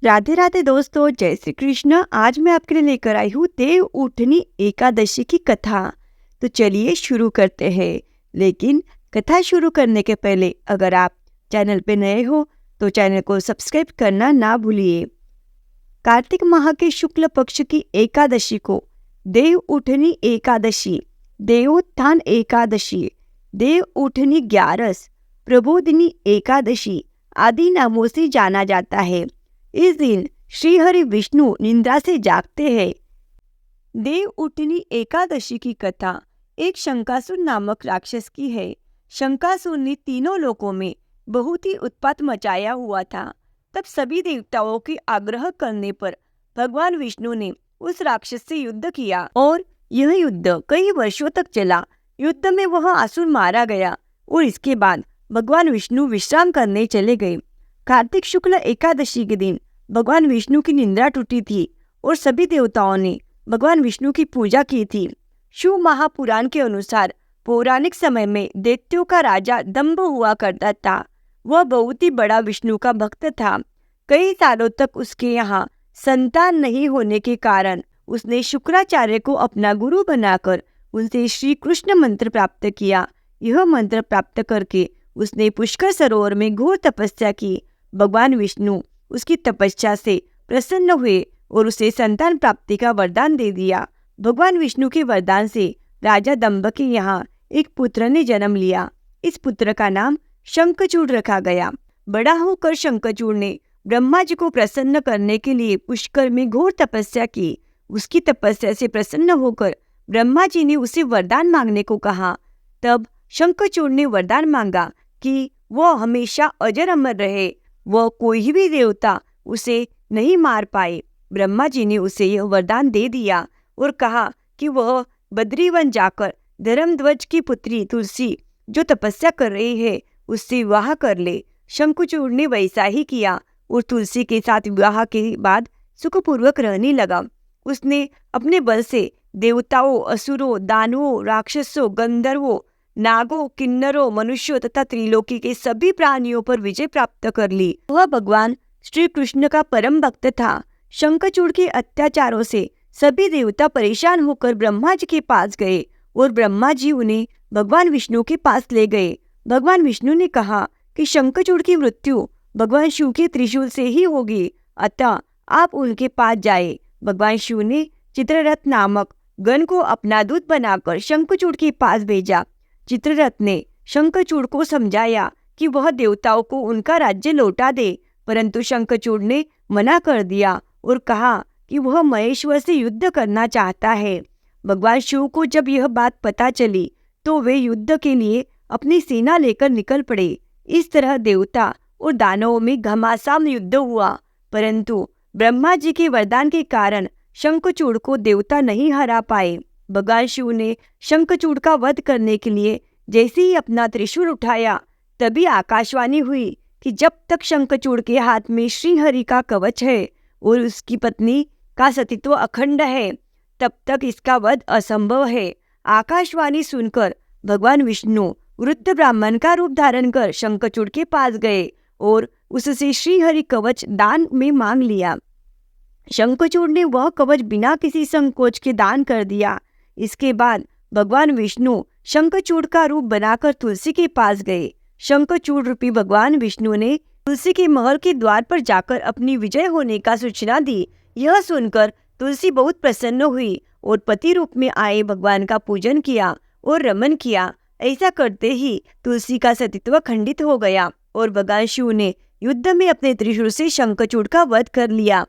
राधे राधे दोस्तों, जय श्री कृष्ण। आज मैं आपके लिए लेकर आई हूँ देव उठनी एकादशी की कथा। तो चलिए शुरू करते हैं। लेकिन कथा शुरू करने के पहले अगर आप चैनल पे नए हो तो चैनल को सब्सक्राइब करना ना भूलिए। कार्तिक माह के शुक्ल पक्ष की एकादशी को देव उठनी एकादशी, देवोत्थान एकादशी, देव उठनी ग्यारस, प्रबोधिनी एकादशी आदि नामों से जाना जाता है। इस दिन श्री हरि विष्णु निद्रा से जागते हैं। देव उठनी एकादशी की कथा एक शंकासुर नामक राक्षस की है। शंकासुर ने तीनों लोकों में बहुत ही उत्पात मचाया हुआ था। तब सभी देवताओं के आग्रह करने पर भगवान विष्णु ने उस राक्षस से युद्ध किया और यह युद्ध कई वर्षों तक चला। युद्ध में वह असुर मारा गया और इसके बाद भगवान विष्णु विश्राम करने चले गए। कार्तिक शुक्ल एकादशी के दिन भगवान विष्णु की निद्रा टूटी थी और सभी देवताओं ने भगवान विष्णु की पूजा की थी। शिव महापुराण के अनुसार पौराणिक समय में दैत्यों का राजा दंभ हुआ करता था। वह बहुत ही बड़ा विष्णु का भक्त था। कई सालों तक उसके यहाँ संतान नहीं होने के कारण उसने शुक्राचार्य को अपना गुरु बनाकर उनसे श्री कृष्ण मंत्र प्राप्त किया। यह मंत्र प्राप्त करके उसने पुष्कर सरोवर में घोर तपस्या की। भगवान विष्णु उसकी तपस्या से प्रसन्न हुए और उसे संतान प्राप्ति का वरदान दे दिया। भगवान विष्णु के वरदान से राजा दंभ के यहाँ एक पुत्र ने जन्म लिया। इस पुत्र का नाम शंखचूड़ रखा गया। बड़ा होकर शंखचूड़ ने ब्रह्मा जी को प्रसन्न करने के लिए पुष्कर में घोर तपस्या की। उसकी तपस्या से प्रसन्न होकर ब्रह्मा जी ने उसे वरदान मांगने को कहा। तब शंखचूड़ ने वरदान मांगा कि वह हमेशा अजर अमर रहे, वह कोई भी देवता उसे नहीं मार पाए। ब्रह्मा जी ने उसे यह वरदान दे दिया और कहा कि वह बद्रीवन जाकर धर्मध्वज की पुत्री तुलसी जो तपस्या कर रही है उससे विवाह कर ले। शंखचूड़ ने वैसा ही किया और तुलसी के साथ विवाह के बाद सुखपूर्वक रहने लगा। उसने अपने बल से देवताओं, असुरों, दानवों, राक्षसों, गंधर्वों, नागों, किन्नरों, मनुष्यों तथा त्रिलोकी के सभी प्राणियों पर विजय प्राप्त कर ली। वह भगवान श्री कृष्ण का परम भक्त था। शंखचूड़ के अत्याचारों से सभी देवता परेशान होकर ब्रह्मा जी के पास गए और ब्रह्मा जी उन्हें भगवान विष्णु के पास ले गए। भगवान विष्णु ने कहा कि शंखचूड़ की मृत्यु भगवान शिव के त्रिशूल से ही होगी, अतः आप उनके पास जाए। भगवान शिव ने चित्ररथ नामक गण को अपना दूत बनाकर शंखचूड़ के पास भेजा। चित्ररथ ने शंखचूड़ को समझाया कि वह देवताओं को उनका राज्य लौटा दे, परंतु शंखचूड़ ने मना कर दिया और कहा कि वह महेश्वर से युद्ध करना चाहता है। भगवान शिव को जब यह बात पता चली तो वे युद्ध के लिए अपनी सेना लेकर निकल पड़े। इस तरह देवता और दानवों में घमासान युद्ध हुआ, परंतु ब्रह्मा जी के वरदान के कारण शंखचूड़ को देवता नहीं हरा पाए। भगवान शिव ने शंखचूड़ का वध करने के लिए जैसे ही अपना त्रिशूल उठाया तभी आकाशवाणी हुई कि जब तक शंखचूड़ के हाथ में श्रीहरि का कवच है और उसकी पत्नी का सतीत्व अखंड है तब तक इसका वध असंभव है। आकाशवाणी सुनकर भगवान विष्णु वृद्ध ब्राह्मण का रूप धारण कर शंखचूड़ के पास गए और उससे श्रीहरि कवच दान में मांग लिया। शंखचूड़ ने वह कवच बिना किसी संकोच के दान कर दिया। इसके बाद भगवान विष्णु शंखचूड़ का रूप बनाकर तुलसी के पास गए। शंखचूड़ रूपी भगवान विष्णु ने तुलसी के महल के द्वार पर जाकर अपनी विजय होने का सूचना दी। यह सुनकर तुलसी बहुत प्रसन्न हुई और पति रूप में आए भगवान का पूजन किया और रमन किया। ऐसा करते ही तुलसी का सतीत्व खंडित हो गया और भगवान शिव ने युद्ध में अपने त्रिशूल से शंखचूड़ का वध कर लिया।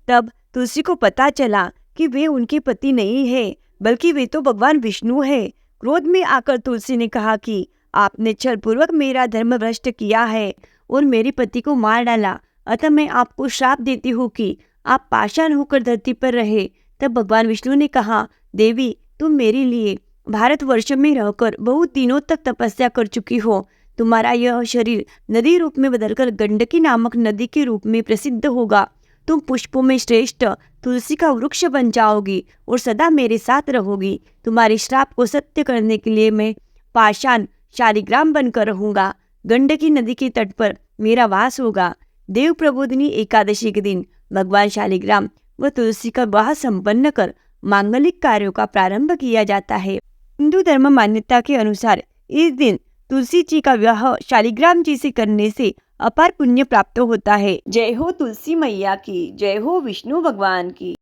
तब तुलसी को पता चला कि वे उनके पति नहीं है, बल्कि वे तो भगवान विष्णु है। क्रोध में आकर तुलसी ने कहा कि आपने छलपूर्वक मेरा धर्म भ्रष्ट किया है और मेरे पति को मार डाला, अतः मैं आपको श्राप देती हूँ कि आप पाषाण होकर धरती पर रहे। तब भगवान विष्णु ने कहा, देवी तुम मेरे लिए भारतवर्ष में रहकर बहुत दिनों तक तपस्या कर चुकी हो। तुम्हारा यह शरीर नदी रूप में बदलकर गंडकी नामक नदी के रूप में प्रसिद्ध होगा। तुम पुष्पों में श्रेष्ठ तुलसी का वृक्ष बन जाओगी और सदा मेरे साथ रहोगी। तुम्हारे श्राप को सत्य करने के लिए मैं पाषाण शालिग्राम बनकर रहूंगा। गंडकी नदी के तट पर मेरा वास होगा। देव प्रबोधिनी एकादशी के दिन भगवान शालिग्राम व तुलसी का विवाह संपन्न कर मांगलिक कार्यों का प्रारंभ किया जाता है। हिंदू धर्म मान्यता के अनुसार इस दिन तुलसी जी का विवाह शालिग्राम जी से करने से अपार पुण्य प्राप्त होता है। जय हो तुलसी मैया की, जय हो विष्णु भगवान की।